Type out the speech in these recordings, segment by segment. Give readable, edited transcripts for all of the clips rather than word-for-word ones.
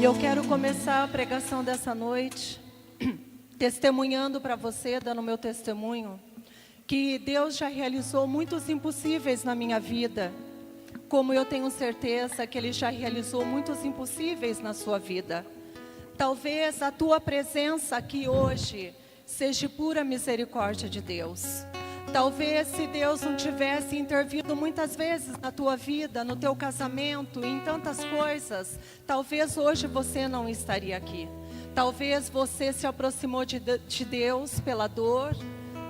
eu quero começar a pregação dessa noite testemunhando para você, dando meu testemunho, que Deus já realizou muitos impossíveis na minha vida, como eu tenho certeza que Ele já realizou muitos impossíveis na sua vida. Talvez a tua presença aqui hoje seja pura misericórdia de Deus. Talvez se Deus não tivesse intervido muitas vezes na tua vida, no teu casamento, em tantas coisas, talvez hoje você não estaria aqui. Talvez você se aproximou de Deus pela dor.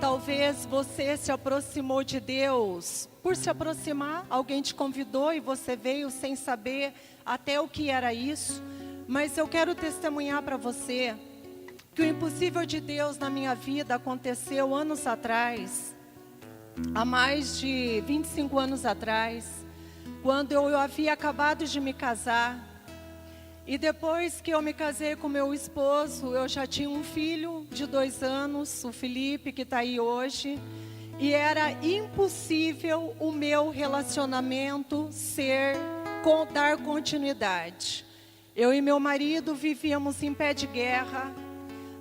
Talvez você se aproximou de Deus por se aproximar. Alguém te convidou e você veio sem saber até o que era isso. Mas eu quero testemunhar para você que o impossível de Deus na minha vida aconteceu anos atrás. Há mais de 25 anos atrás, quando eu havia acabado de me casar. E depois que eu me casei com meu esposo, eu já tinha um filho de 2 anos, o Felipe, que está aí hoje. E era impossível o meu relacionamento dar continuidade. Eu e meu marido vivíamos em pé de guerra.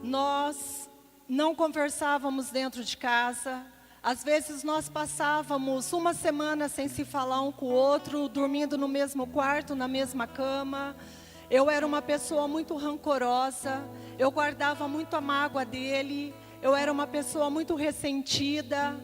Nós não conversávamos dentro de casa. Às vezes nós passávamos uma semana sem se falar um com o outro, dormindo no mesmo quarto, na mesma cama. Eu era uma pessoa muito rancorosa, eu guardava muito a mágoa dele, eu era uma pessoa muito ressentida.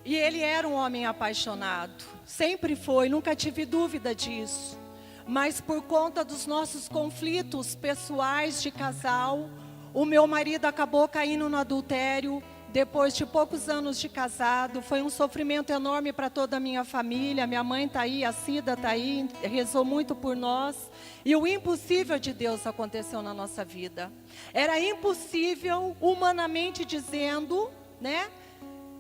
E ele era um homem apaixonado, sempre foi, nunca tive dúvida disso. Mas por conta dos nossos conflitos pessoais de casal, o meu marido acabou caindo no adultério. Depois de poucos anos de casado, foi um sofrimento enorme para toda a minha família. Minha mãe está aí, a Cida está aí, rezou muito por nós. E o impossível de Deus aconteceu na nossa vida. Era impossível, humanamente dizendo, né,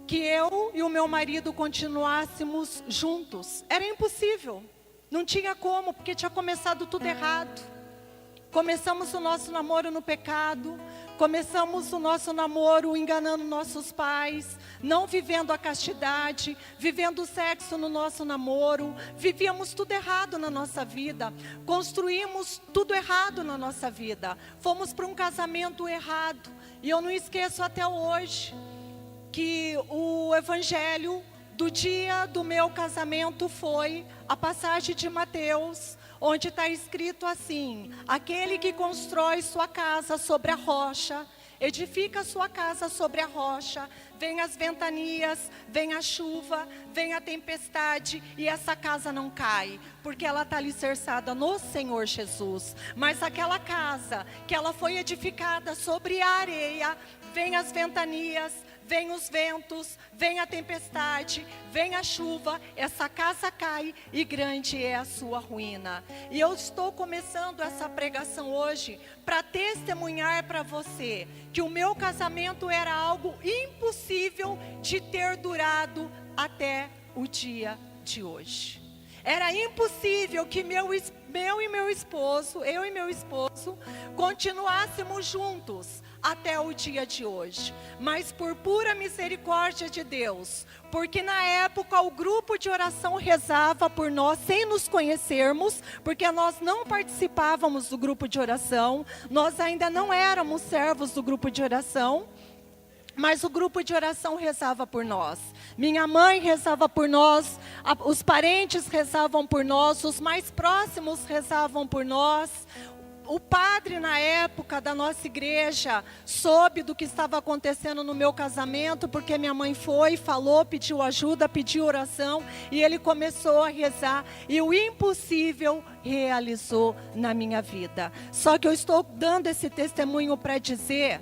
que eu e o meu marido continuássemos juntos. Era impossível, não tinha como, porque tinha começado tudo errado. Começamos o nosso namoro no pecado, começamos o nosso namoro enganando nossos pais, não vivendo a castidade, vivendo o sexo no nosso namoro, vivíamos tudo errado na nossa vida, construímos tudo errado na nossa vida, fomos para um casamento errado. E eu não esqueço até hoje que o evangelho do dia do meu casamento foi a passagem de Mateus, onde está escrito assim: aquele que constrói sua casa sobre a rocha, edifica sua casa sobre a rocha, vem as ventanias, vem a chuva, vem a tempestade, e essa casa não cai, porque ela está alicerçada no Senhor Jesus. Mas aquela casa, que ela foi edificada sobre a areia, vem as ventanias, vem os ventos, vem a tempestade, vem a chuva, essa casa cai e grande é a sua ruína. E eu estou começando essa pregação hoje para testemunhar para você que o meu casamento era algo impossível de ter durado até o dia de hoje. Era impossível que eu e meu esposo, continuássemos juntos até o dia de hoje. Mas por pura misericórdia de Deus, porque na época o grupo de oração rezava por nós sem nos conhecermos, porque nós não participávamos do grupo de oração, nós ainda não éramos servos do grupo de oração. Mas o grupo de oração rezava por nós. Minha mãe rezava por nós, os parentes rezavam por nós, os mais próximos rezavam por nós. O padre na época da nossa igreja soube do que estava acontecendo no meu casamento, porque minha mãe foi, falou, pediu ajuda, pediu oração, e ele começou a rezar, e o impossível realizou na minha vida. Só que eu estou dando esse testemunho para dizer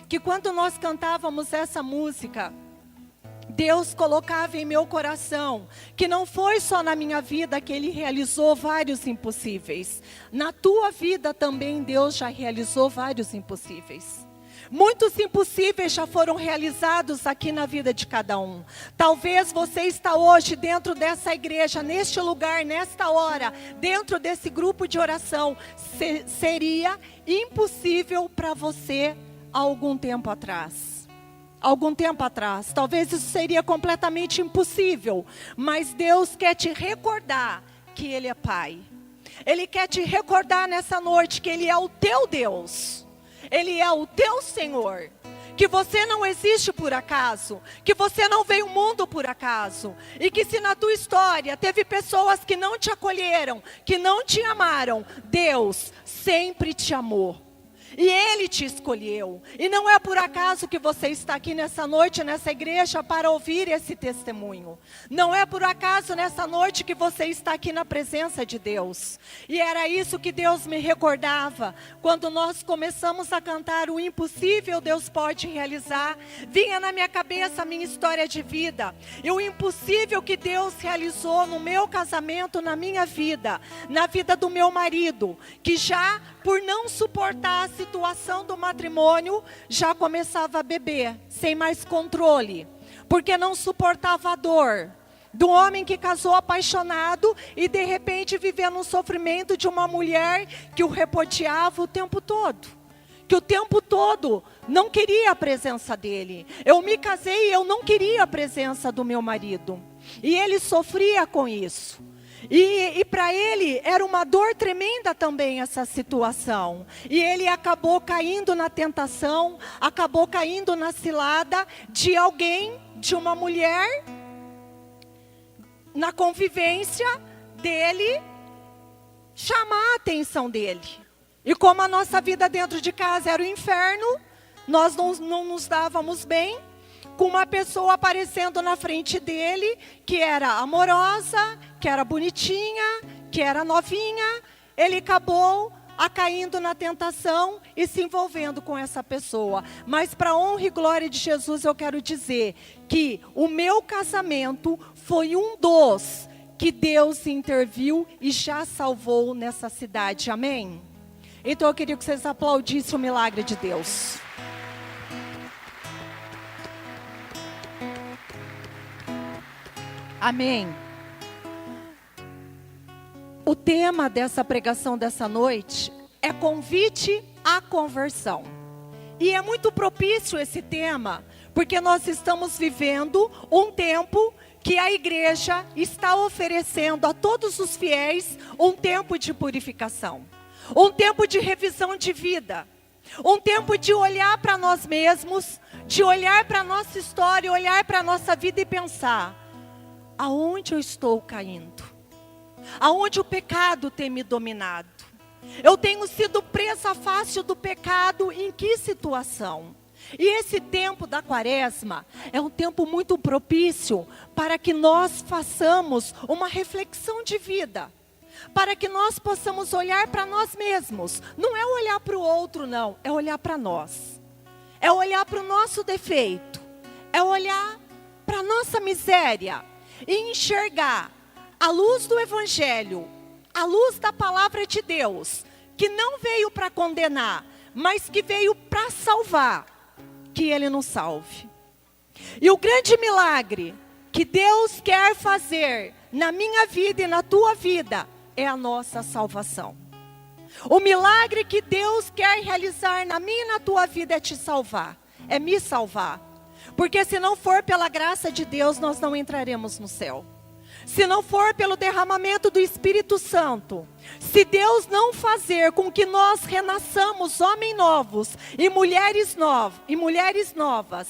que quando nós cantávamos essa música, Deus colocava em meu coração que não foi só na minha vida que Ele realizou vários impossíveis. Na tua vida também Deus já realizou vários impossíveis. Muitos impossíveis já foram realizados aqui na vida de cada um. Talvez você está hoje dentro dessa igreja, neste lugar, nesta hora, dentro desse grupo de oração. Seria impossível para você há algum tempo atrás. Talvez isso seria completamente impossível, mas Deus quer te recordar que Ele é Pai. Ele quer te recordar nessa noite que Ele é o teu Deus. Ele é o teu Senhor. Que você não existe por acaso, que você não veio ao mundo por acaso, e que se na tua história teve pessoas que não te acolheram, que não te amaram, Deus sempre te amou. E Ele te escolheu. E não é por acaso que você está aqui nessa noite, nessa igreja, para ouvir esse testemunho. Não é por acaso nessa noite que você está aqui na presença de Deus. E era isso que Deus me recordava. Quando nós começamos a cantar o impossível Deus pode realizar, vinha na minha cabeça a minha história de vida. E o impossível que Deus realizou no meu casamento, na minha vida, na vida do meu marido, que já por não suportar a situação do matrimônio, já começava a beber, sem mais controle, porque não suportava a dor do homem que casou apaixonado e de repente vivendo um sofrimento de uma mulher que o repudiava o tempo todo, que o tempo todo não queria a presença dele. Eu me casei e eu não queria a presença do meu marido, e ele sofria com isso. E para ele era uma dor tremenda também essa situação. E ele acabou caindo na tentação, acabou caindo na cilada de alguém, de uma mulher, na convivência dele, chamar a atenção dele. E como a nossa vida dentro de casa era o inferno, nós não nos dávamos bem com uma pessoa aparecendo na frente dele, que era amorosa, que era bonitinha, que era novinha. Ele acabou caindo na tentação e se envolvendo com essa pessoa. Mas para a honra e glória de Jesus, eu quero dizer que o meu casamento foi um dos que Deus interviu e já salvou nessa cidade. Amém? Então eu queria que vocês aplaudissem o milagre de Deus. Amém. O tema dessa pregação dessa noite é convite à conversão. E é muito propício esse tema, porque nós estamos vivendo um tempo que a igreja está oferecendo a todos os fiéis um tempo de purificação, um tempo de revisão de vida, um tempo de olhar para nós mesmos, de olhar para a nossa história, olhar para a nossa vida e pensar: aonde eu estou caindo? Aonde o pecado tem me dominado? Eu tenho sido presa fácil do pecado em que situação? E esse tempo da quaresma é um tempo muito propício para que nós façamos uma reflexão de vida. Para que nós possamos olhar para nós mesmos. Não é olhar para o outro, não. É olhar para nós. É olhar para o nosso defeito. É olhar para a nossa miséria. E enxergar a luz do Evangelho, a luz da palavra de Deus, que não veio para condenar, mas que veio para salvar, que Ele nos salve. E o grande milagre que Deus quer fazer na minha vida e na tua vida é a nossa salvação. O milagre que Deus quer realizar na minha e na tua vida é te salvar, é me salvar. Porque se não for pela graça de Deus, nós não entraremos no céu. Se não for pelo derramamento do Espírito Santo, se Deus não fazer com que nós renasçamos homens novos e mulheres novas,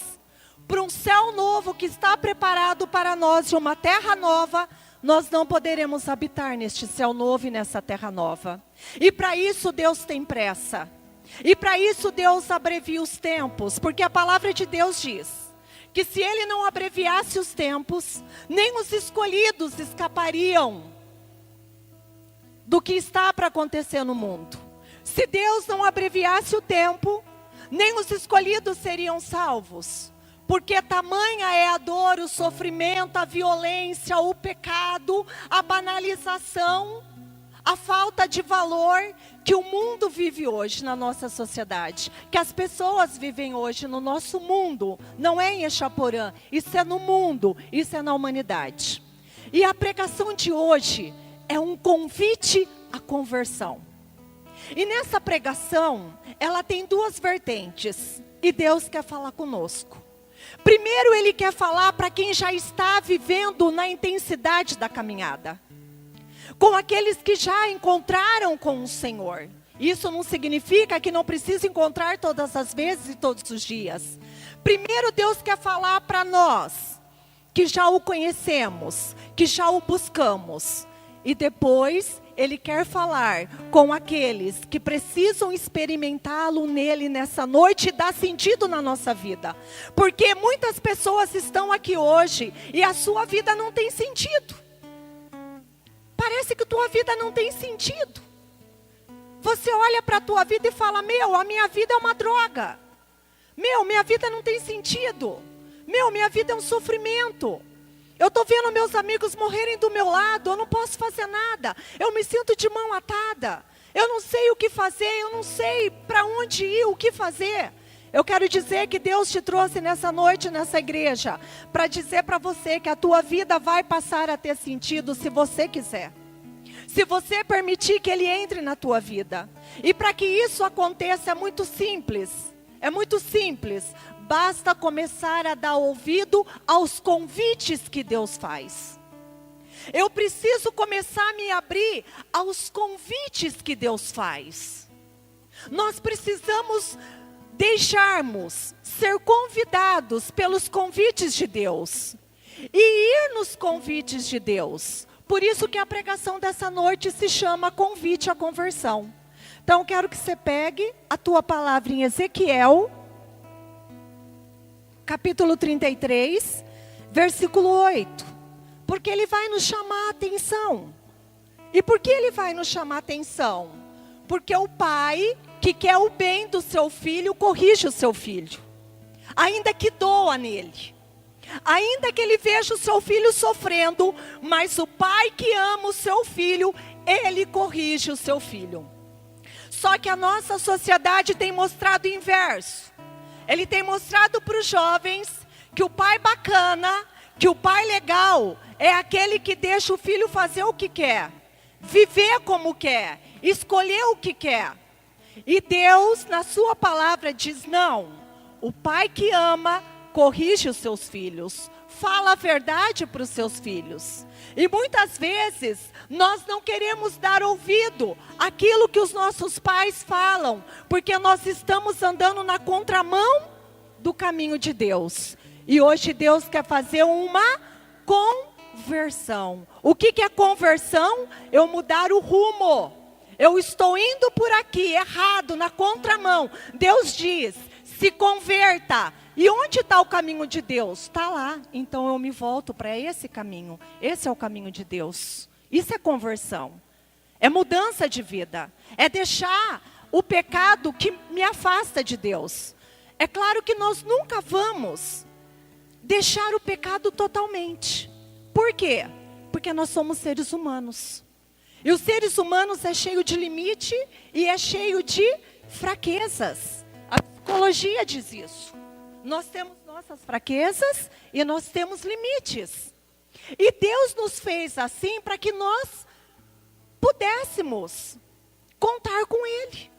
para um céu novo que está preparado para nós e uma terra nova, nós não poderemos habitar neste céu novo e nessa terra nova. E para isso Deus tem pressa. E para isso Deus abrevia os tempos, porque a palavra de Deus diz que se Ele não abreviasse os tempos, nem os escolhidos escapariam do que está para acontecer no mundo. Se Deus não abreviasse o tempo, nem os escolhidos seriam salvos. Porque tamanha é a dor, o sofrimento, a violência, o pecado, a banalização, a falta de valor que o mundo vive hoje na nossa sociedade, que as pessoas vivem hoje no nosso mundo, não é em Exaporã, isso é no mundo, isso é na humanidade. E a pregação de hoje é um convite à conversão. E nessa pregação, ela tem duas vertentes, e Deus quer falar conosco. Primeiro, Ele quer falar para quem já está vivendo na intensidade da caminhada. com aqueles que já encontraram com o Senhor. Isso não significa que não precisa encontrar todas as vezes e todos os dias. Primeiro Deus quer falar para nós, que já o conhecemos, que já o buscamos. E depois Ele quer falar com aqueles que precisam experimentá-lo nele nessa noite e dar sentido na nossa vida. Porque muitas pessoas estão aqui hoje e a sua vida não tem sentido. Parece que tua vida não tem sentido. Você olha para a tua vida e fala, a minha vida é uma droga. Minha vida não tem sentido. Minha vida é um sofrimento. Eu estou vendo meus amigos morrerem do meu lado, eu não posso fazer nada. Eu me sinto de mão atada. Eu não sei o que fazer, eu não sei para onde ir, o que fazer. Eu quero dizer que Deus te trouxe nessa noite, nessa igreja, para dizer para você que a tua vida vai passar a ter sentido se você quiser. Se você permitir que Ele entre na tua vida. E para que isso aconteça é muito simples. É muito simples. Basta começar a dar ouvido aos convites que Deus faz. Eu preciso começar a me abrir aos convites que Deus faz. Nós precisamos deixarmos ser convidados pelos convites de Deus. E ir nos convites de Deus. Por isso que a pregação dessa noite se chama Convite à Conversão. Então, quero que você pegue a tua palavra em Ezequiel, capítulo 33, versículo 8. Porque ele vai nos chamar a atenção. E por que ele vai nos chamar a atenção? Porque o pai que quer o bem do seu filho, corrige o seu filho. Ainda que doa nele. Ainda que ele veja o seu filho sofrendo, mas o pai que ama o seu filho, ele corrige o seu filho. Só que a nossa sociedade tem mostrado o inverso. Ele tem mostrado para os jovens que o pai bacana, que o pai legal, é aquele que deixa o filho fazer o que quer, viver como quer, escolher o que quer. E Deus, na sua palavra, diz não. O pai que ama, corrige os seus filhos, fala a verdade para os seus filhos. E muitas vezes nós não queremos dar ouvido àquilo que os nossos pais falam, porque nós estamos andando na contramão do caminho de Deus. E hoje Deus quer fazer uma conversão. O que é conversão? Eu mudar o rumo. Eu estou indo por aqui, errado, na contramão. Deus diz, se converta. E onde está o caminho de Deus? Está lá. Então eu me volto para esse caminho. Esse é o caminho de Deus. Isso é conversão. É mudança de vida. É deixar o pecado que me afasta de Deus. É claro que nós nunca vamos deixar o pecado totalmente. Por quê? Porque nós somos seres humanos. E os seres humanos é cheio de limite e é cheio de fraquezas. A psicologia diz isso. Nós temos nossas fraquezas e nós temos limites. E Deus nos fez assim para que nós pudéssemos contar com Ele.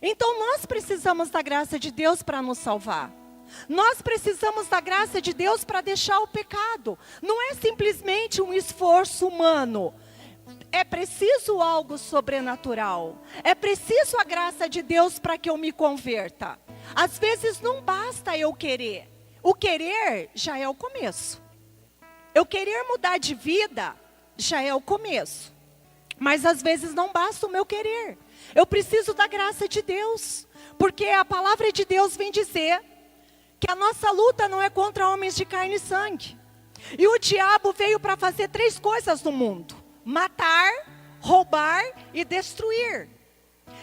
Então nós precisamos da graça de Deus para nos salvar. Nós precisamos da graça de Deus para deixar o pecado. Não é simplesmente um esforço humano. É preciso algo sobrenatural. É preciso a graça de Deus para que eu me converta. Às vezes não basta eu querer. O querer já é o começo. Eu querer mudar de vida já é o começo. Mas às vezes não basta o meu querer. Eu preciso da graça de Deus. Porque a palavra de Deus vem dizer que a nossa luta não é contra homens de carne e sangue. E o diabo veio para fazer 3 coisas no mundo: matar, roubar e destruir.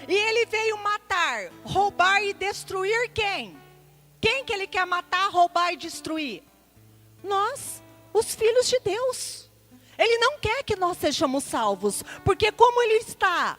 E ele veio matar, roubar e destruir quem? Quem que ele quer matar, roubar e destruir? Nós, os filhos de Deus. Ele não quer que nós sejamos salvos, porque como ele está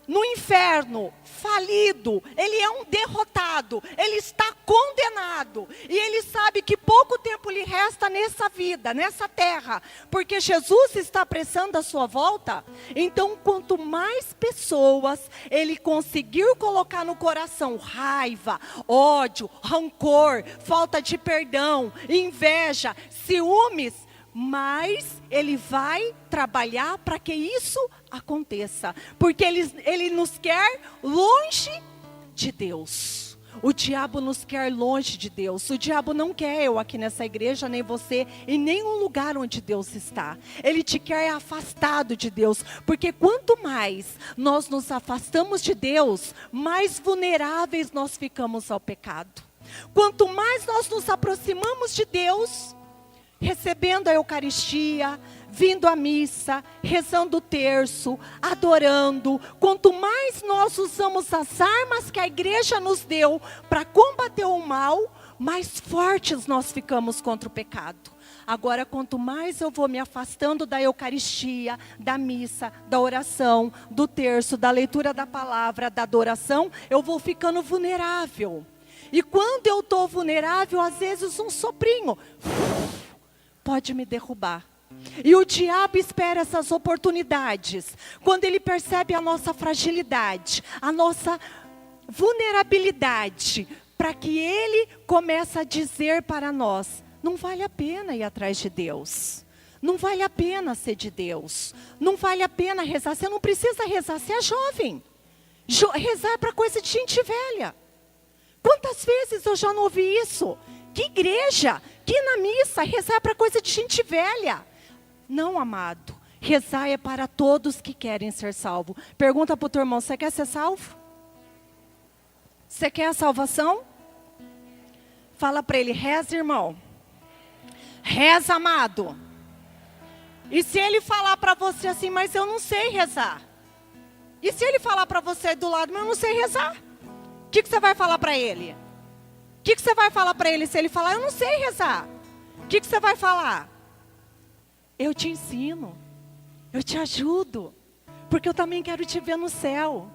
no inferno, falido, ele é um derrotado, ele está condenado, e ele sabe que pouco tempo lhe resta nessa vida, nessa terra, porque Jesus está apressando a sua volta. Então quanto mais pessoas ele conseguir colocar no coração raiva, ódio, rancor, falta de perdão, inveja, ciúmes, mas Ele vai trabalhar para que isso aconteça. Porque Ele nos quer longe de Deus. O diabo nos quer longe de Deus. O diabo não quer eu aqui nessa igreja, nem você, em nenhum lugar onde Deus está. Ele te quer afastado de Deus. Porque quanto mais nós nos afastamos de Deus, mais vulneráveis nós ficamos ao pecado. Quanto mais nós nos aproximamos de Deus, recebendo a Eucaristia, vindo à missa, rezando o terço, adorando. Quanto mais nós usamos as armas que a igreja nos deu para combater o mal, mais fortes nós ficamos contra o pecado. Agora, quanto mais eu vou me afastando da Eucaristia, da missa, da oração, do terço, da leitura da palavra, da adoração, eu vou ficando vulnerável. E quando eu estou vulnerável, às vezes um soprinho pode me derrubar. E o diabo espera essas oportunidades. Quando ele percebe a nossa fragilidade, a nossa vulnerabilidade, para que ele comece a dizer para nós: não vale a pena ir atrás de Deus. Não vale a pena ser de Deus. Não vale a pena rezar. Você não precisa rezar, você é jovem. Rezar é para coisa de gente velha. Quantas vezes eu já não ouvi isso? Que igreja, que na missa, rezar é para coisa de gente velha. Não, amado. Rezar é para todos que querem ser salvos. Pergunta para o teu irmão: você quer ser salvo? Você quer a salvação? Fala para ele: reza, irmão. Reza, amado. E se ele falar para você assim: mas eu não sei rezar? E se ele falar para você do lado: mas eu não sei rezar? O que você vai falar para ele? O que você vai falar para ele se ele falar: eu não sei rezar? O que você vai falar? Eu te ensino, eu te ajudo, porque eu também quero te ver no céu.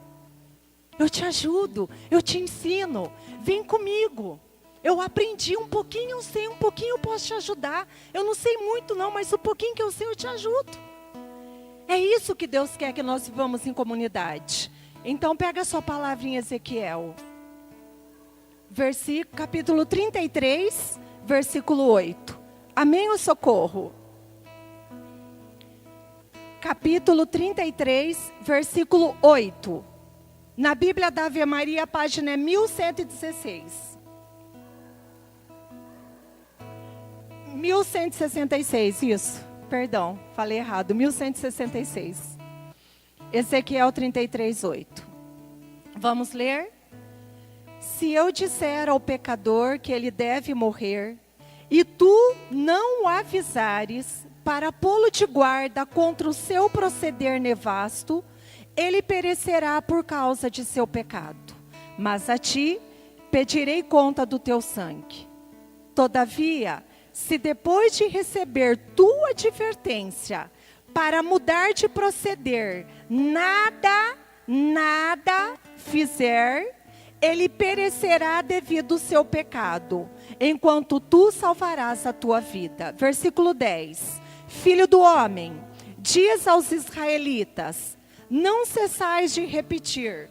Eu te ajudo, eu te ensino, vem comigo. Eu aprendi um pouquinho, eu sei um pouquinho, eu posso te ajudar. Eu não sei muito não, mas o pouquinho que eu sei eu te ajudo. É isso que Deus quer que nós vivamos em comunidade. Então pega a sua palavra em Ezequiel. Capítulo 33, versículo 8. Amém ou socorro? Capítulo 33, versículo 8. Na Bíblia da Ave Maria, a página é 1116. 1166, isso. Perdão, falei errado. 1166. Ezequiel 33, 8. Vamos ler? Se eu disser ao pecador que ele deve morrer, e tu não o avisares para pô-lo de guarda contra o seu proceder nefasto, ele perecerá por causa de seu pecado. Mas a ti pedirei conta do teu sangue. Todavia, se depois de receber tua advertência para mudar de proceder, nada fizer, ele perecerá devido ao seu pecado, enquanto tu salvarás a tua vida. Versículo 10. Filho do homem, diz aos israelitas: não cessais de repetir,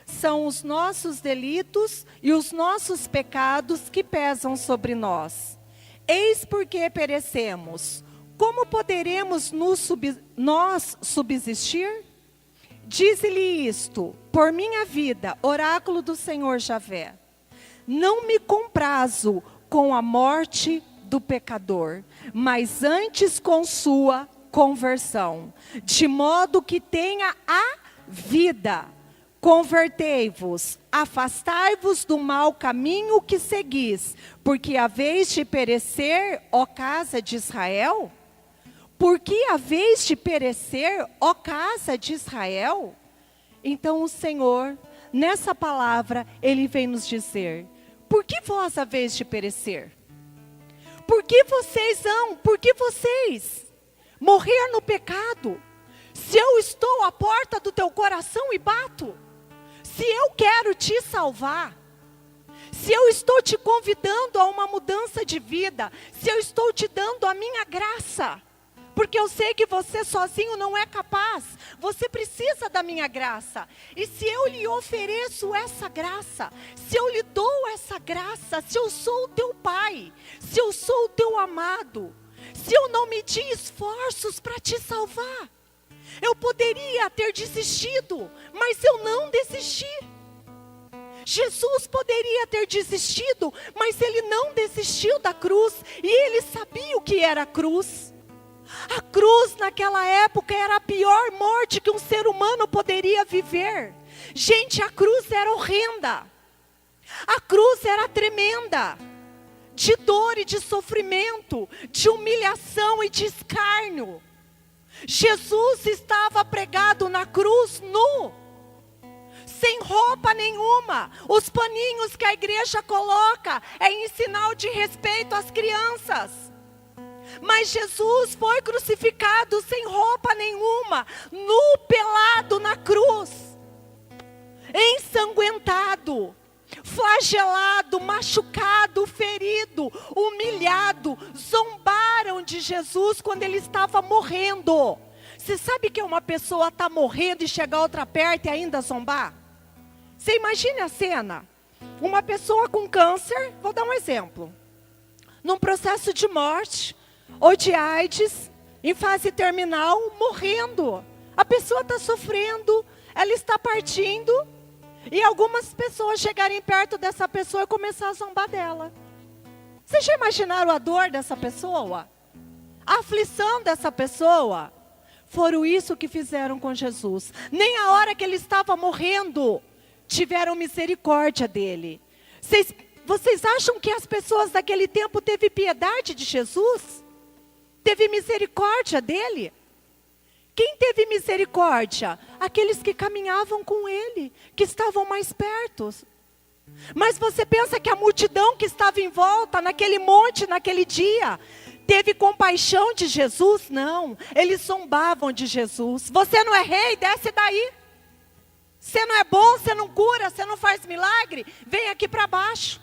são os nossos delitos e os nossos pecados que pesam sobre nós. Eis porque perecemos. Como poderemos nós subsistir? Dize-lhe isto, por minha vida, oráculo do Senhor Javé: não me comprazo com a morte do pecador, mas antes com sua conversão, de modo que tenha a vida. Convertei-vos, afastai-vos do mau caminho que seguis, porque haveis de perecer, ó casa de Israel? Porque haveis de perecer, ó casa de Israel? Então o Senhor, nessa palavra, Ele vem nos dizer: por que vós haveis de perecer? Por que vocês morrer no pecado? Se eu estou à porta do teu coração e bato, se eu quero te salvar, se eu estou te convidando a uma mudança de vida, se eu estou te dando a minha graça, porque eu sei que você sozinho não é capaz, você precisa da minha graça. E se eu lhe ofereço essa graça, se eu lhe dou essa graça, se eu sou o teu pai, se eu sou o teu amado, Se eu não medi esforços para te salvar, eu poderia ter desistido, mas eu não desisti. Jesus poderia ter desistido, mas ele não desistiu da cruz, e ele sabia o que era a cruz. A cruz naquela época era a pior morte que um ser humano poderia viver. Gente, a cruz era horrenda. A cruz era tremenda, de dor e de sofrimento, de humilhação e de escárnio. Jesus estava pregado na cruz nu, sem roupa nenhuma. Os paninhos que a igreja coloca é em sinal de respeito às crianças. Mas Jesus foi crucificado sem roupa nenhuma, nu, pelado na cruz, ensanguentado, flagelado, machucado, ferido, humilhado. Zombaram de Jesus quando ele estava morrendo. Você sabe que uma pessoa está morrendo e chegar outra perto e ainda zombar? Você imagine a cena. Uma pessoa com câncer, vou dar um exemplo, num processo de morte, ou de AIDS, em fase terminal, morrendo. A pessoa está sofrendo, ela está partindo, e algumas pessoas chegarem perto dessa pessoa e começar a zombar dela. Vocês já imaginaram a dor dessa pessoa? A aflição dessa pessoa? Foram isso que fizeram com Jesus. Nem a hora que ele estava morrendo, tiveram misericórdia dele. Vocês acham que as pessoas daquele tempo teve piedade de Jesus? Teve misericórdia dele? Quem teve misericórdia? Aqueles que caminhavam com ele, que estavam mais perto. Mas você pensa que a multidão que estava em volta, naquele monte, naquele dia, teve compaixão de Jesus? Não, eles zombavam de Jesus. Você não é rei? Desce daí. Você não é bom, você não cura, você não faz milagre? Vem aqui para baixo.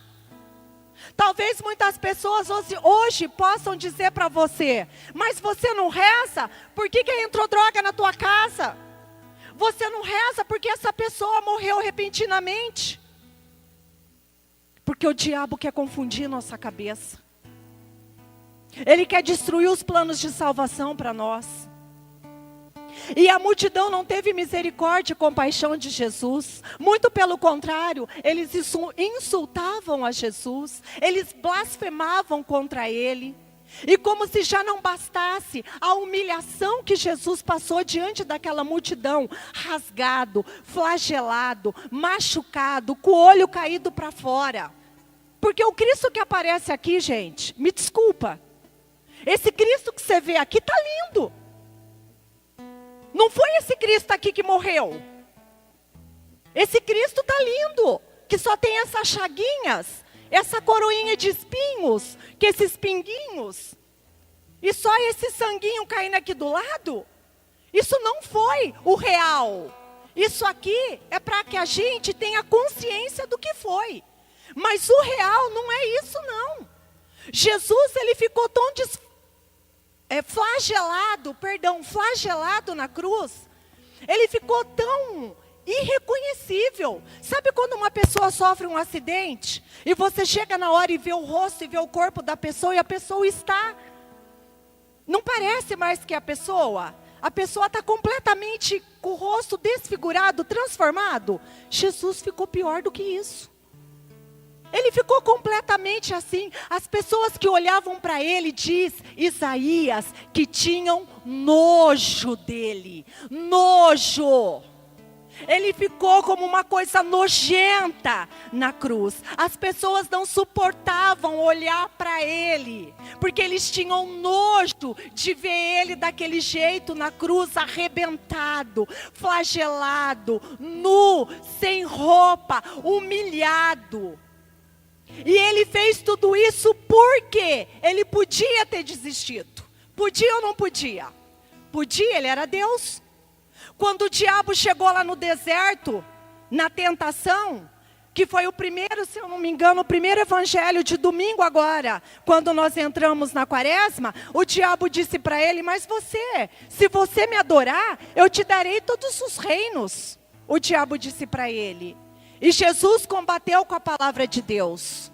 Talvez muitas pessoas hoje possam dizer para você: mas você não reza? Por que entrou droga na tua casa? Você não reza porque essa pessoa morreu repentinamente? Porque o diabo quer confundir nossa cabeça. Ele quer destruir os planos de salvação para nós. E a multidão não teve misericórdia e compaixão de Jesus. Muito pelo contrário, eles insultavam a Jesus. Eles blasfemavam contra ele. E como se já não bastasse a humilhação que Jesus passou diante daquela multidão, rasgado, flagelado, machucado, com o olho caído para fora. Porque o Cristo que aparece aqui, gente, me desculpa, esse Cristo que você vê aqui está lindo. Não foi esse Cristo aqui que morreu. Esse Cristo está lindo, que só tem essas chaguinhas, essa coroinha de espinhos, que esses pinguinhos, e só esse sanguinho caindo aqui do lado. Isso não foi o real. Isso aqui é para que a gente tenha consciência do que foi. Mas o real não é isso não. Jesus, ele ficou tão flagelado na cruz. Ele ficou tão irreconhecível. Sabe quando uma pessoa sofre um acidente e você chega na hora e vê o rosto e vê o corpo da pessoa e a pessoa não parece mais que a pessoa está completamente com o rosto desfigurado, transformado. Jesus ficou pior do que isso. Ele ficou completamente assim. As pessoas que olhavam para ele, diz Isaías, que tinham nojo dele. Nojo. Ele ficou como uma coisa nojenta na cruz. As pessoas não suportavam olhar para ele, porque eles tinham nojo de ver ele daquele jeito na cruz, arrebentado, flagelado, nu, sem roupa, humilhado. E ele fez tudo isso porque ele podia ter desistido. Podia ou não podia? Podia, ele era Deus. Quando o diabo chegou lá no deserto, na tentação, que foi o primeiro, se eu não me engano, o primeiro evangelho de domingo agora, quando nós entramos na quaresma, o diabo disse para ele: mas se você me adorar, eu te darei todos os reinos. O diabo disse para ele. E Jesus combateu com a palavra de Deus.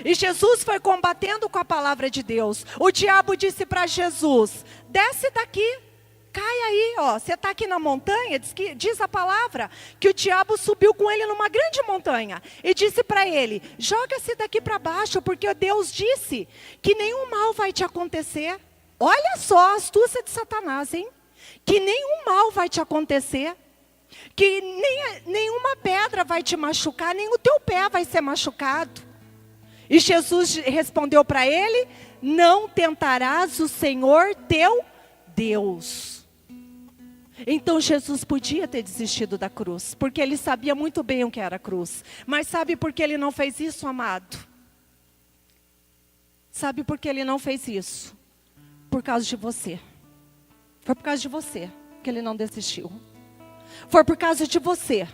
E Jesus foi combatendo com a palavra de Deus. O diabo disse para Jesus: desce daqui, cai aí, ó. Você está aqui na montanha, diz a palavra, que o diabo subiu com ele numa grande montanha. E disse para ele: joga-se daqui para baixo, porque Deus disse que nenhum mal vai te acontecer. Olha só a astúcia de Satanás, hein? Que nenhum mal vai te acontecer. Que nenhuma pedra vai te machucar, nem o teu pé vai ser machucado. E Jesus respondeu para ele: não tentarás o Senhor teu Deus. Então Jesus podia ter desistido da cruz, porque ele sabia muito bem o que era a cruz. Mas sabe por que ele não fez isso, amado? Sabe por que ele não fez isso? Por causa de você. Foi por causa de você que ele não desistiu. Foi por causa de você.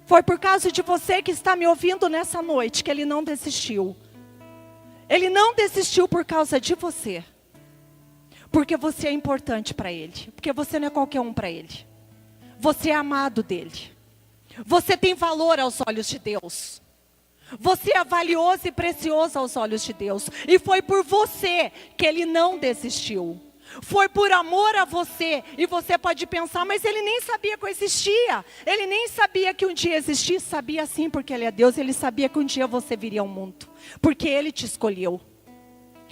Foi por causa de você que está me ouvindo nessa noite que ele não desistiu. Ele não desistiu por causa de você. Porque você é importante para ele. Porque você não é qualquer um para ele. Você é amado dele. Você tem valor aos olhos de Deus. Você é valioso e precioso aos olhos de Deus. E foi por você que ele não desistiu. Foi por amor a você. E você pode pensar: mas ele nem sabia que eu existia. Ele nem sabia que um dia existia. Sabia sim, porque ele é Deus. Ele sabia que um dia você viria ao mundo. Porque ele te escolheu.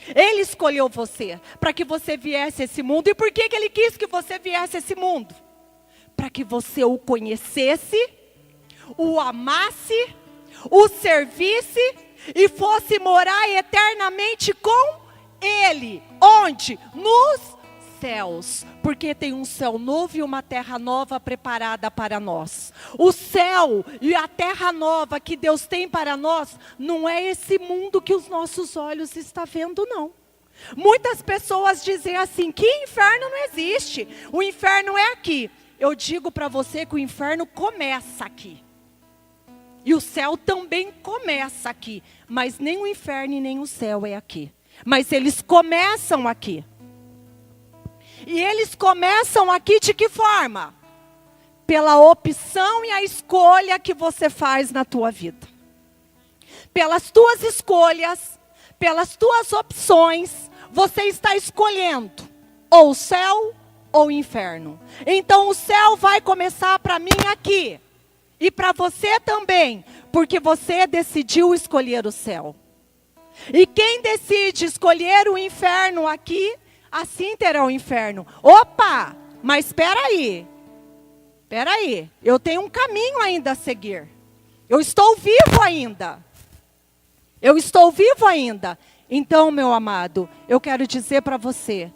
Ele escolheu você para que você viesse a esse mundo. E por que ele quis que você viesse a esse mundo? Para que você o conhecesse, o amasse, o servisse e fosse morar eternamente com ele. Onde? Nos céus. Porque tem um céu novo e uma terra nova preparada para nós. O céu e a terra nova que Deus tem para nós não é esse mundo que os nossos olhos estão vendo, não. Muitas pessoas dizem assim, que inferno não existe. O inferno é aqui. Eu digo para você que o inferno começa aqui. E o céu também começa aqui. Mas nem o inferno e nem o céu é aqui. Mas eles começam aqui. E eles começam aqui de que forma? Pela opção e a escolha que você faz na tua vida. Pelas tuas escolhas, pelas tuas opções, você está escolhendo ou o céu ou o inferno. Então o céu vai começar para mim aqui. E para você também, porque você decidiu escolher o céu. E quem decide escolher o inferno aqui, assim terá o inferno. Opa, mas espera aí, eu tenho um caminho ainda a seguir. Eu estou vivo ainda. Então, meu amado, eu quero dizer para você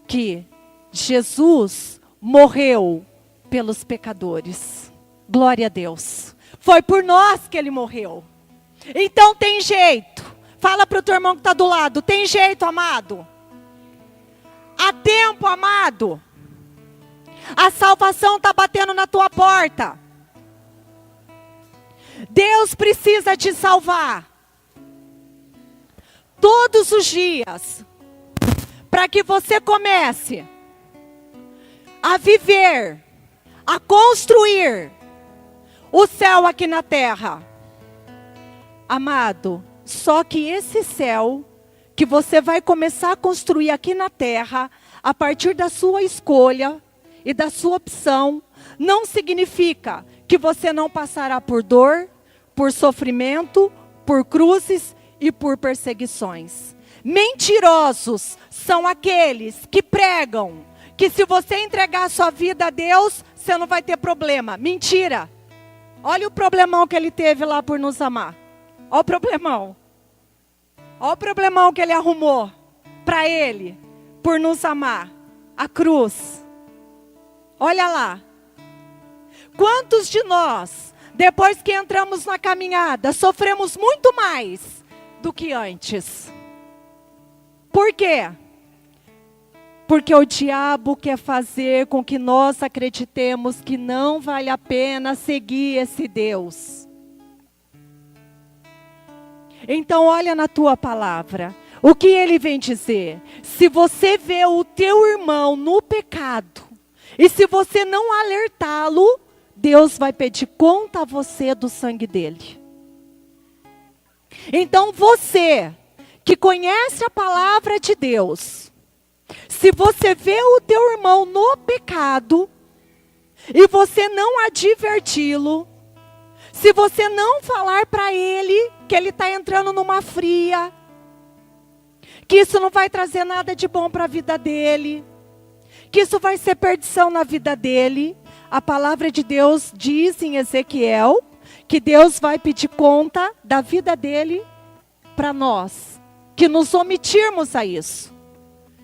que Jesus morreu pelos pecadores. Glória a Deus. Foi por nós que ele morreu. Então tem jeito. Fala para o teu irmão que está do lado. Tem jeito, amado. Há tempo, amado. A salvação está batendo na tua porta. Deus precisa te salvar. Todos os dias. Para que você comece a viver, a construir o céu aqui na terra. Amado, só que esse céu que você vai começar a construir aqui na terra, a partir da sua escolha e da sua opção, não significa que você não passará por dor, por sofrimento, por cruzes e por perseguições. Mentirosos são aqueles que pregam que se você entregar a sua vida a Deus, você não vai ter problema. Mentira. Olha o problemão que ele teve lá por nos amar. Olha o problemão. Olha o problemão que ele arrumou para ele, por nos amar. A cruz. Olha lá. Quantos de nós, depois que entramos na caminhada, sofremos muito mais do que antes? Por quê? Porque o diabo quer fazer com que nós acreditemos que não vale a pena seguir esse Deus. Então olha na tua palavra, o que ele vem dizer? Se você vê o teu irmão no pecado, e se você não alertá-lo, Deus vai pedir conta a você do sangue dele. Então você que conhece a palavra de Deus, se você vê o teu irmão no pecado, e você não adverti-lo, se você não falar para ele que ele está entrando numa fria, que isso não vai trazer nada de bom para a vida dele, que isso vai ser perdição na vida dele, a palavra de Deus diz em Ezequiel que Deus vai pedir conta da vida dele para nós, que nos omitirmos a isso,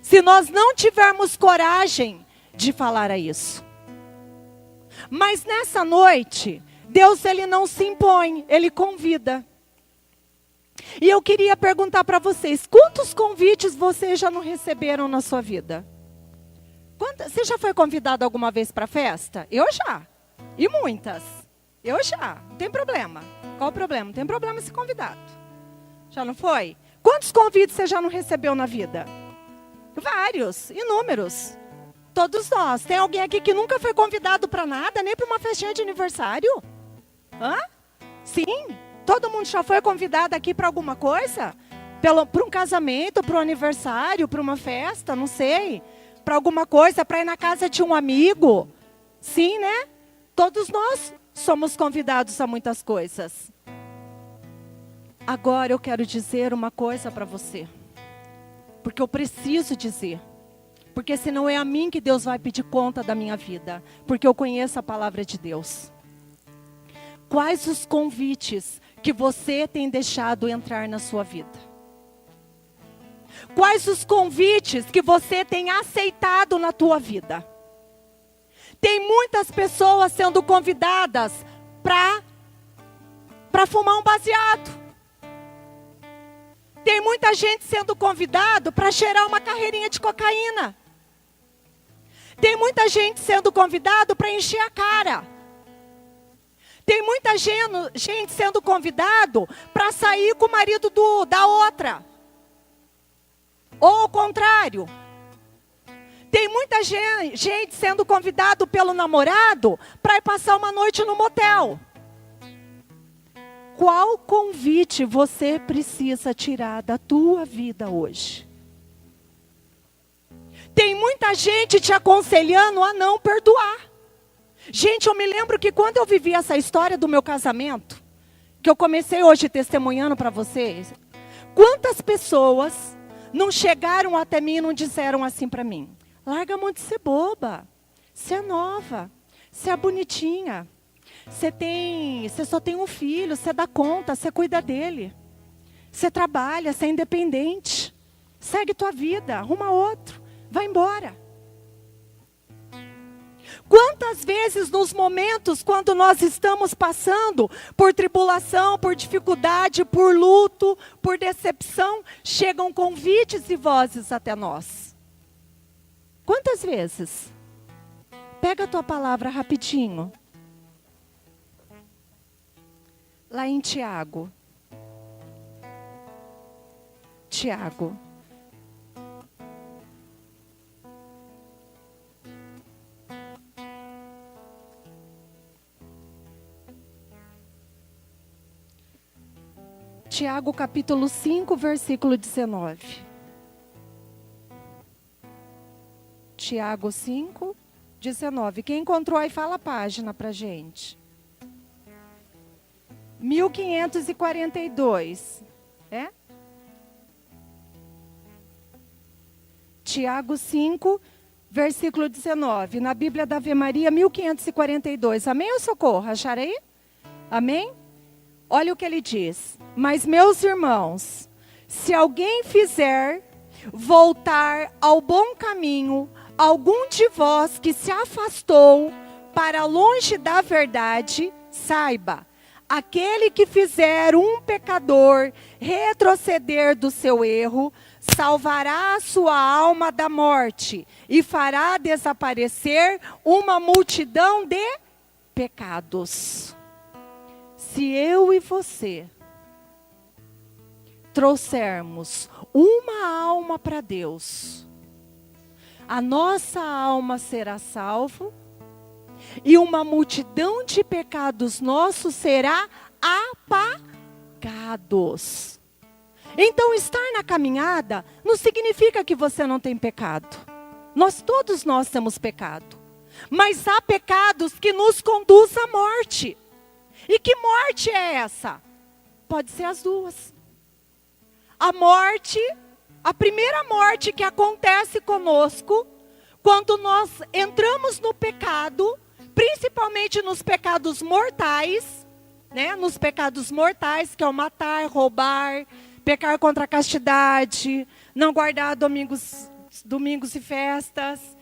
se nós não tivermos coragem de falar a isso. Mas nessa noite, Deus ele não se impõe, ele convida. E eu queria perguntar para vocês, quantos convites vocês já não receberam na sua vida? Você já foi convidado alguma vez para festa? Eu já. E muitas. Eu já. Não tem problema. Qual o problema? Não tem problema ser convidado. Já não foi? Quantos convites você já não recebeu na vida? Vários. Inúmeros. Todos nós. Tem alguém aqui que nunca foi convidado para nada, nem para uma festinha de aniversário? Hã? Sim. Todo mundo já foi convidado aqui para alguma coisa? Para um casamento, para um aniversário, para uma festa, não sei. Para alguma coisa, para ir na casa de um amigo. Sim, né? Todos nós somos convidados a muitas coisas. Agora eu quero dizer uma coisa para você. Porque eu preciso dizer. Porque senão é a mim que Deus vai pedir conta da minha vida. Porque eu conheço a palavra de Deus. Quais os convites que você tem deixado entrar na sua vida? Quais os convites que você tem aceitado na tua vida? Tem muitas pessoas sendo convidadas para fumar um baseado. Tem muita gente sendo convidado para cheirar uma carreirinha de cocaína. Tem muita gente sendo convidado para encher a cara. Tem muita gente sendo convidado para sair com o marido da outra. Ou ao contrário. Tem muita gente sendo convidado pelo namorado para ir passar uma noite no motel. Qual convite você precisa tirar da tua vida hoje? Tem muita gente te aconselhando a não perdoar. Gente, eu me lembro que quando eu vivi essa história do meu casamento, que eu comecei hoje testemunhando para vocês, quantas pessoas não chegaram até mim e não disseram assim para mim: larga a mão de ser boba, você é nova, você é bonitinha, você só tem um filho, você dá conta, você cuida dele, você trabalha, você é independente, segue tua vida, arruma outro, vai embora. Quantas vezes nos momentos quando nós estamos passando por tribulação, por dificuldade, por luto, por decepção, chegam convites e vozes até nós? Quantas vezes? Pega a tua palavra rapidinho. Lá em Tiago. Tiago. Tiago capítulo 5, versículo 19. Tiago 5, 19. Quem encontrou aí, fala a página pra gente. 1542. É? Tiago 5, versículo 19. Na Bíblia da Ave Maria, 1542. Amém ou socorro? Acharam aí? Amém? Olha o que ele diz. Mas, meus irmãos, se alguém fizer voltar ao bom caminho algum de vós que se afastou para longe da verdade, saiba, aquele que fizer um pecador retroceder do seu erro, salvará a sua alma da morte e fará desaparecer uma multidão de pecados. Se eu e você trouxermos uma alma para Deus, a nossa alma será salva e uma multidão de pecados nossos será pecados. Então, estar na caminhada não significa que você não tem pecado. Todos nós temos pecado. Mas há pecados que nos conduzem à morte. E que morte é essa? Pode ser as duas. A morte, a primeira morte que acontece conosco, quando nós entramos no pecado, principalmente nos pecados mortais, né? Nos pecados mortais, que é o matar, roubar, pecar contra a castidade, não guardar domingos e festas.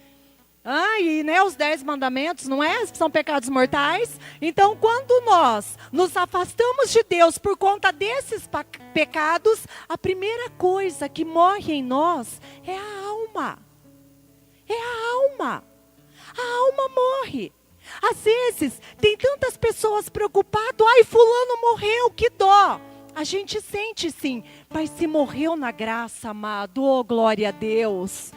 E os 10 mandamentos, não é? São pecados mortais. Então, quando nós nos afastamos de Deus por conta desses pecados, a primeira coisa que morre em nós é a alma. É a alma. A alma morre. Às vezes, tem tantas pessoas preocupadas. Ai, fulano morreu, que dó. A gente sente sim, mas se morreu na graça, amado, oh glória a Deus.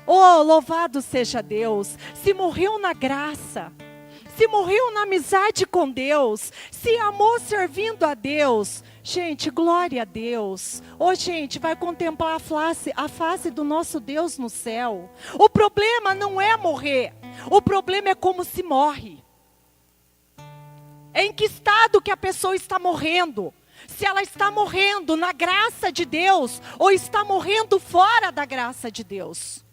Oh, louvado seja Deus. Se morreu na graça, se morreu na amizade com Deus, se amou servindo a Deus, gente, glória a Deus. Oh, gente, vai contemplar a face do nosso Deus no céu. O problema não é morrer, o problema é como se morre. Em que estado que a pessoa está morrendo? Se ela está morrendo na graça de Deus ou está morrendo fora da graça de Deus.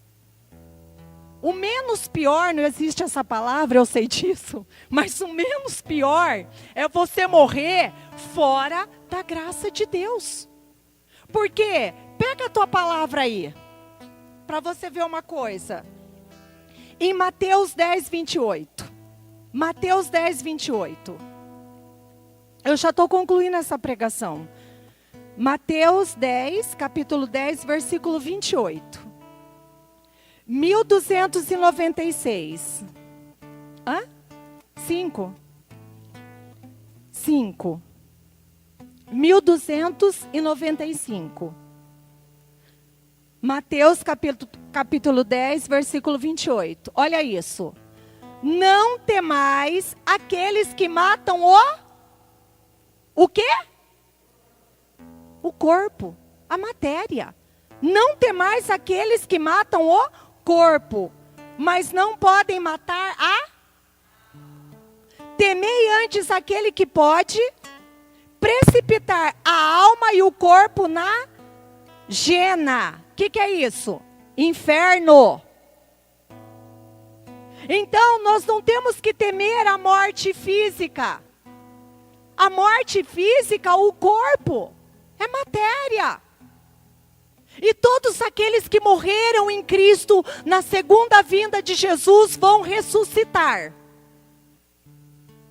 O menos pior, não existe essa palavra, eu sei disso, mas o menos pior é você morrer fora da graça de Deus. Por quê? Pega a tua palavra aí, para você ver uma coisa. Em Mateus 10, 28. Mateus 10, 28. Eu já estou concluindo essa pregação. Mateus 10, capítulo 10, versículo 28. 1296. 5. 1295. Mateus capítulo 10, versículo 28. Olha isso. Não temais aqueles que matam o quê? O corpo, a matéria. Não temais aqueles que matam o corpo, mas não podem matar a... Temei antes aquele que pode precipitar a alma e o corpo na gena. O que é isso? Inferno. Então, nós não temos que temer a morte física. A morte física, o corpo, é matéria. E todos aqueles que morreram em Cristo na segunda vinda de Jesus vão ressuscitar.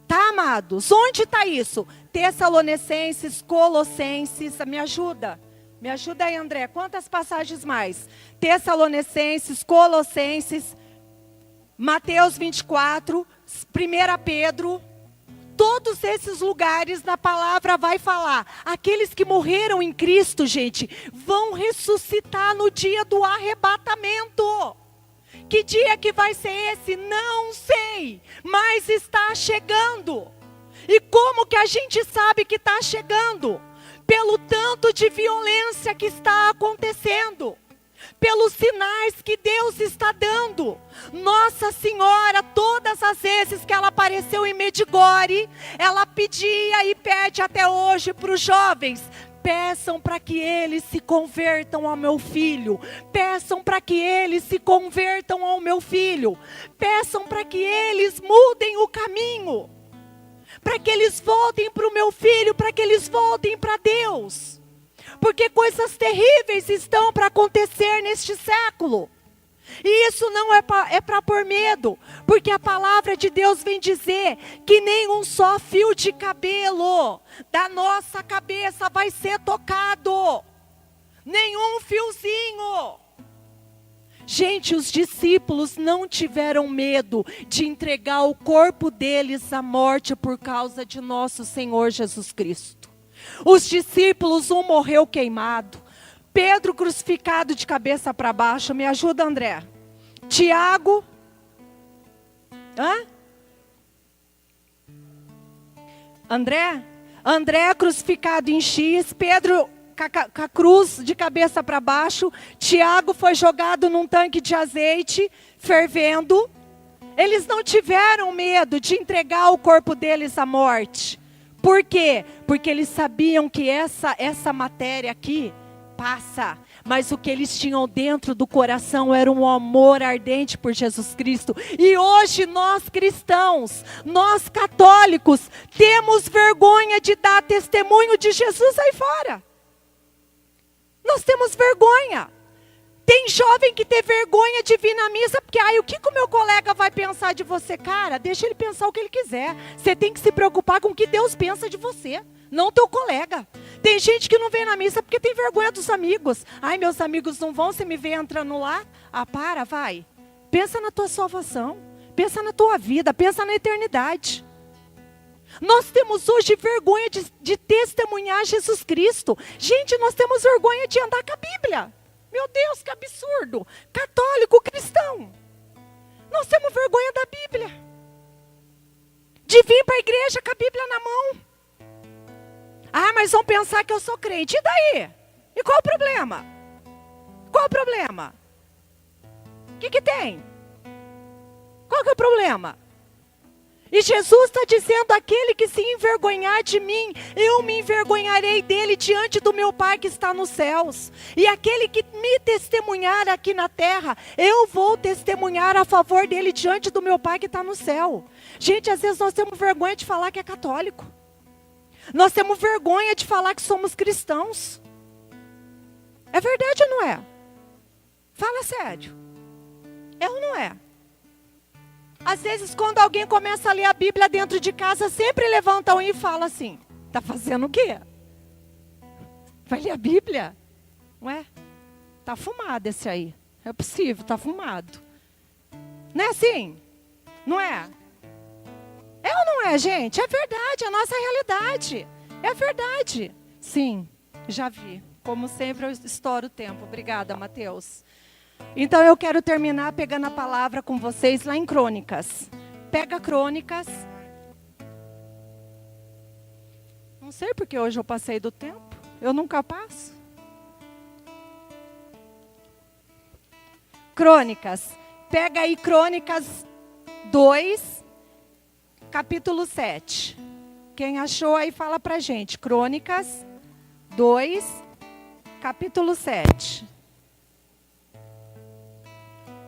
Tá, amados? Onde está isso? Tessalonicenses, Colossenses, me ajuda. Me ajuda aí, André. Quantas passagens mais? Tessalonicenses, Colossenses, Mateus 24, 1 Pedro. Todos esses lugares na palavra vai falar. Aqueles que morreram em Cristo, gente, vão ressuscitar no dia do arrebatamento. Que dia que vai ser esse? Não sei, mas está chegando. E como que a gente sabe que está chegando? Pelo tanto de violência que está acontecendo. Pelos sinais que Deus está dando. Nossa Senhora, todas as vezes que ela apareceu em Medjugorje, ela pedia e pede até hoje para os jovens: peçam para que eles se convertam ao meu filho. Peçam para que eles se convertam ao meu filho. Peçam para que eles mudem o caminho. Para que eles voltem para o meu filho, para que eles voltem para Deus. Porque coisas terríveis estão para acontecer neste século. E isso não é para pôr medo. Porque a palavra de Deus vem dizer que nem um só fio de cabelo da nossa cabeça vai ser tocado. Nenhum fiozinho. Gente, os discípulos não tiveram medo de entregar o corpo deles à morte por causa de nosso Senhor Jesus Cristo. Os discípulos, um morreu queimado. Pedro crucificado de cabeça para baixo. Me ajuda, André. Tiago. André? André crucificado em X, Pedro com a cruz de cabeça para baixo, Tiago foi jogado num tanque de azeite, fervendo. Eles não tiveram medo de entregar o corpo deles à morte. Por quê? Porque eles sabiam que essa matéria aqui passa. Mas o que eles tinham dentro do coração era um amor ardente por Jesus Cristo. E hoje nós cristãos, nós católicos, temos vergonha de dar testemunho de Jesus aí fora. Nós temos vergonha. Tem jovem que tem vergonha de vir na missa, porque o que o meu colega vai pensar de você? Cara, deixa ele pensar o que ele quiser. Você tem que se preocupar com o que Deus pensa de você, não teu colega. Tem gente que não vem na missa porque tem vergonha dos amigos. Meus amigos não vão, você me vê entrando lá. Vai. Pensa na tua salvação, pensa na tua vida, pensa na eternidade. Nós temos hoje vergonha de testemunhar Jesus Cristo. Gente, nós temos vergonha de andar com a Bíblia. Meu Deus, que absurdo. Católico, cristão. Nós temos vergonha da Bíblia. De vir para a igreja com a Bíblia na mão. Mas vão pensar que eu sou crente. E daí? E qual o problema? Qual o problema? O que tem? Qual que é o problema? E Jesus está dizendo, aquele que se envergonhar de mim, eu me envergonharei dele diante do meu Pai que está nos céus. E aquele que me testemunhar aqui na terra, eu vou testemunhar a favor dele diante do meu Pai que está no céu. Gente, às vezes nós temos vergonha de falar que é católico. Nós temos vergonha de falar que somos cristãos. É verdade ou não é? Fala sério. É ou não é? Às vezes, quando alguém começa a ler a Bíblia dentro de casa, sempre levantam e falam assim, está fazendo o quê? Vai ler a Bíblia? Ué, está fumado esse aí. É possível, está fumado. Não é assim? Não é? É ou não é, gente? É verdade, é a nossa realidade. É verdade. Sim, já vi. Como sempre, eu estouro o tempo. Obrigada, Mateus. Então eu quero terminar pegando a palavra com vocês lá em Crônicas. Pega Crônicas. Não sei porque hoje eu passei do tempo. Eu nunca passo. Crônicas. Pega aí Crônicas 2, capítulo 7. Quem achou aí fala pra gente. Crônicas 2, capítulo 7.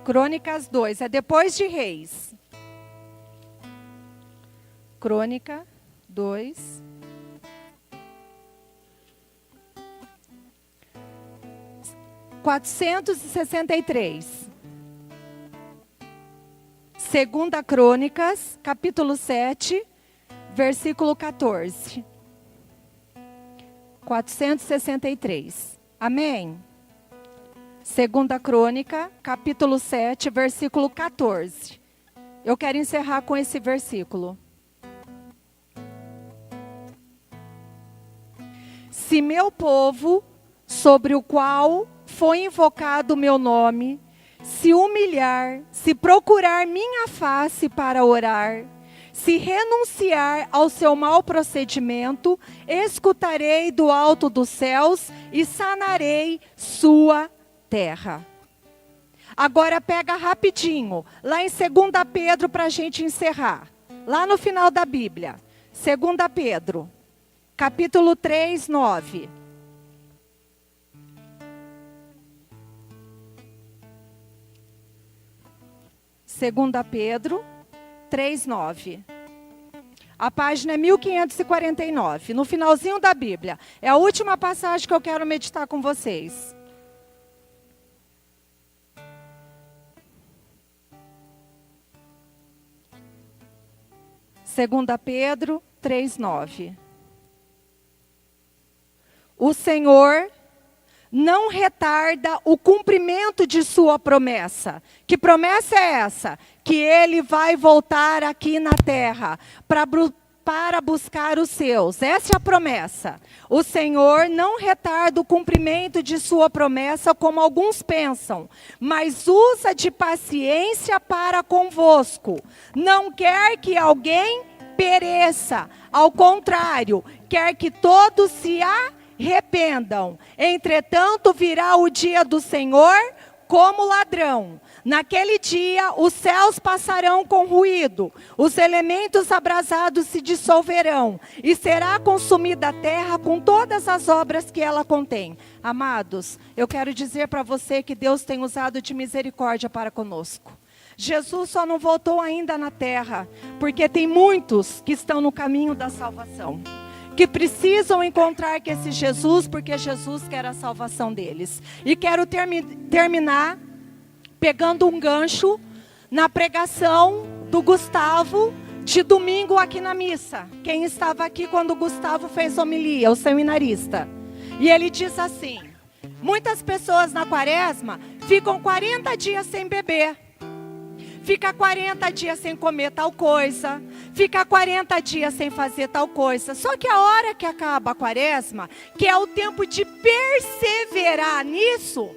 Crônicas 2, é depois de Reis. Crônica 2. (463). Segunda Crônicas, capítulo 7, versículo 14. 463. Amém? Segunda Crônica, capítulo 7, versículo 14. Eu quero encerrar com esse versículo. Se meu povo, sobre o qual foi invocado o meu nome, se humilhar, se procurar minha face para orar, se renunciar ao seu mau procedimento, escutarei do alto dos céus e sanarei sua terra. Agora pega rapidinho, lá em 2 Pedro para a gente encerrar. Lá no final da Bíblia. 2 Pedro, capítulo 3, 9. Segunda Pedro 3:9. A página é 1549, no finalzinho da Bíblia. É a última passagem que eu quero meditar com vocês. Segunda Pedro 3:9. O Senhor não retarda o cumprimento de sua promessa. Que promessa é essa? Que ele vai voltar aqui na terra para buscar os seus. Essa é a promessa. O Senhor não retarda o cumprimento de sua promessa, como alguns pensam, mas usa de paciência para convosco. Não quer que alguém pereça. Ao contrário, quer que todos se arrependam. Entretanto, virá o dia do Senhor como ladrão. Naquele dia, os céus passarão com ruído, os elementos abrasados se dissolverão, e será consumida a terra com todas as obras que ela contém. Amados, eu quero dizer para você que Deus tem usado de misericórdia para conosco. Jesus só não voltou ainda na terra, porque tem muitos que estão no caminho da salvação, que precisam encontrar com esse Jesus, porque Jesus quer a salvação deles. E quero terminar pegando um gancho na pregação do Gustavo de domingo aqui na missa. Quem estava aqui quando o Gustavo fez homilia, o seminarista. E ele diz assim: muitas pessoas na quaresma ficam 40 dias sem beber. Fica 40 dias sem comer tal coisa, fica 40 dias sem fazer tal coisa. Só que a hora que acaba a quaresma, que é o tempo de perseverar nisso,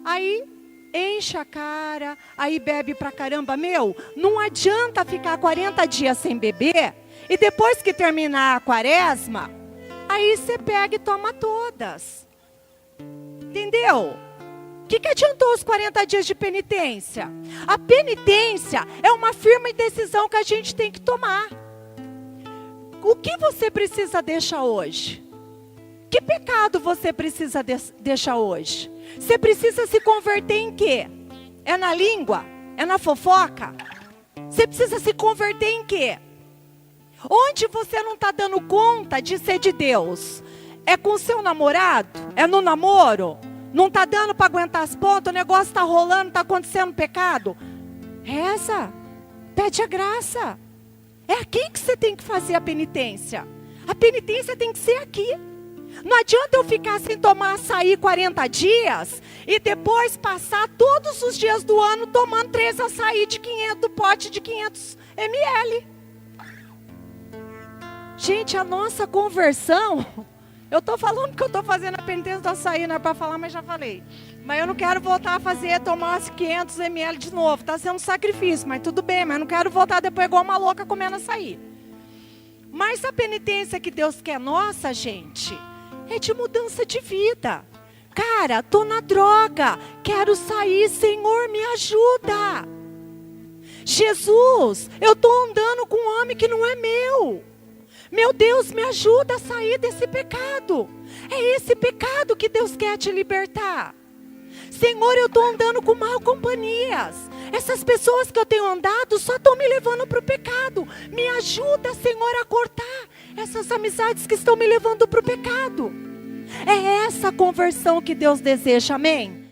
aí enche a cara, aí bebe pra caramba. Não adianta ficar 40 dias sem beber, e depois que terminar a quaresma, aí você pega e toma todas. Entendeu? O que adiantou os 40 dias de penitência? A penitência é uma firme decisão que a gente tem que tomar. O que você precisa deixar hoje? Que pecado você precisa deixar hoje? Você precisa se converter em quê? É na língua? É na fofoca? Você precisa se converter em quê? Onde você não está dando conta de ser de Deus? É com o seu namorado? É no namoro? Não está dando para aguentar as pontas, o negócio está rolando, está acontecendo pecado? Reza, pede a graça. É aqui que você tem que fazer a penitência. A penitência tem que ser aqui. Não adianta eu ficar sem tomar açaí 40 dias e depois passar todos os dias do ano tomando 3 açaí de 500, pote de 500 ml. Gente, a nossa conversão... Eu estou falando que eu estou fazendo a penitência do açaí, não é para falar, mas já falei. Mas eu não quero voltar a fazer, tomar as 500 ml de novo. Está sendo um sacrifício, mas tudo bem. Mas não quero voltar depois igual uma louca comendo açaí. Mas a penitência que Deus quer nossa, gente, é de mudança de vida. Cara, estou na droga, quero sair, Senhor, me ajuda. Jesus, eu estou andando com um homem que não é meu. Meu Deus, me ajuda a sair desse pecado. É esse pecado que Deus quer te libertar. Senhor, eu estou andando com mal companhias. Essas pessoas que eu tenho andado só estão me levando para o pecado. Me ajuda, Senhor, a cortar essas amizades que estão me levando para o pecado. É essa conversão que Deus deseja, amém?